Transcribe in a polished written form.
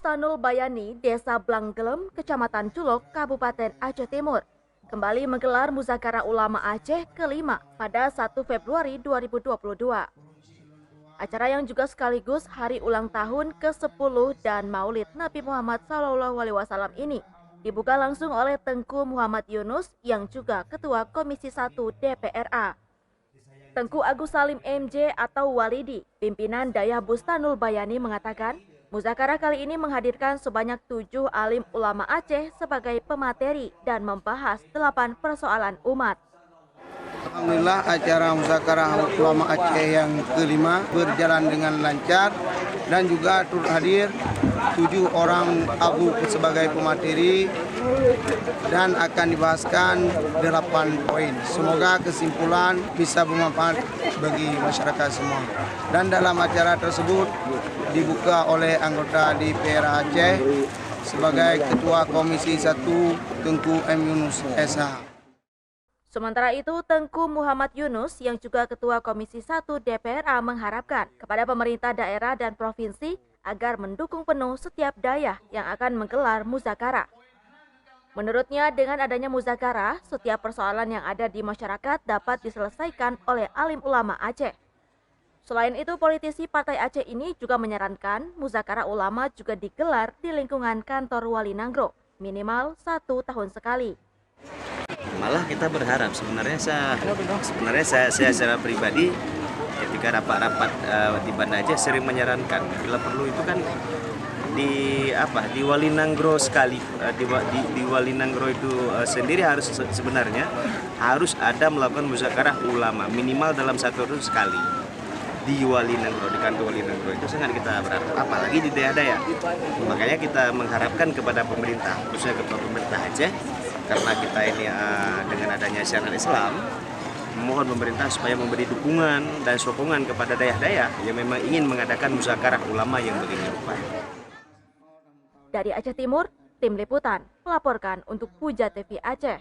Bustanul Bayani, Desa Blanggelem, Kecamatan Culok, Kabupaten Aceh Timur, kembali menggelar Muzakarah Ulama Aceh ke-5 pada 1 Februari 2022. Acara yang juga sekaligus hari ulang tahun ke-10 dan Maulid Nabi Muhammad SAW ini dibuka langsung oleh Tengku Muhammad Yunus yang juga Ketua Komisi 1 DPRA. Tengku Agus Salim MJ atau Walidi, pimpinan Dayah Bustanul Bayani mengatakan, Muzakarah kali ini menghadirkan sebanyak 7 alim ulama Aceh sebagai pemateri dan membahas 8 persoalan umat. Alhamdulillah acara Muzakarah Ulama Aceh yang ke-5 berjalan dengan lancar dan juga turut hadir 7 orang abu sebagai pemateri dan akan dibahaskan 8 poin. Semoga kesimpulan bisa bermanfaat bagi masyarakat semua. Dan dalam acara tersebut dibuka oleh anggota DPRA Aceh sebagai Ketua Komisi 1 Tengku M. Yunus SH. Sementara itu, Tengku Muhammad Yunus yang juga Ketua Komisi 1 DPRA mengharapkan kepada pemerintah daerah dan provinsi agar mendukung penuh setiap dayah yang akan menggelar muzakarah. Menurutnya, dengan adanya muzakarah, setiap persoalan yang ada di masyarakat dapat diselesaikan oleh alim ulama Aceh. Selain itu, politisi Partai Aceh ini juga menyarankan muzakarah ulama juga digelar di lingkungan kantor Wali Nanggro, minimal 1 tahun sekali. Malah kita berharap sebenarnya saya secara pribadi ketika rapat-rapat di Banda Aceh sering menyarankan bila perlu itu kan di Wali Nanggro sekali di Wali Nanggro itu sendiri harus sebenarnya harus ada melakukan muzakarah ulama minimal dalam 1 tahun sekali di Wali Nanggro, di kantor Wali Nanggro itu sangat kita berharap, apalagi di daerah-daerah. Makanya kita mengharapkan kepada pemerintah, khususnya kepada pemerintah Aceh, karena kita ini dengan adanya syariat Islam, memohon pemerintah supaya memberi dukungan dan sokongan kepada daerah-daerah yang memang ingin mengadakan muzakarah ulama yang begini rupa. Dari Aceh Timur, Tim Liputan melaporkan untuk Puja TV Aceh.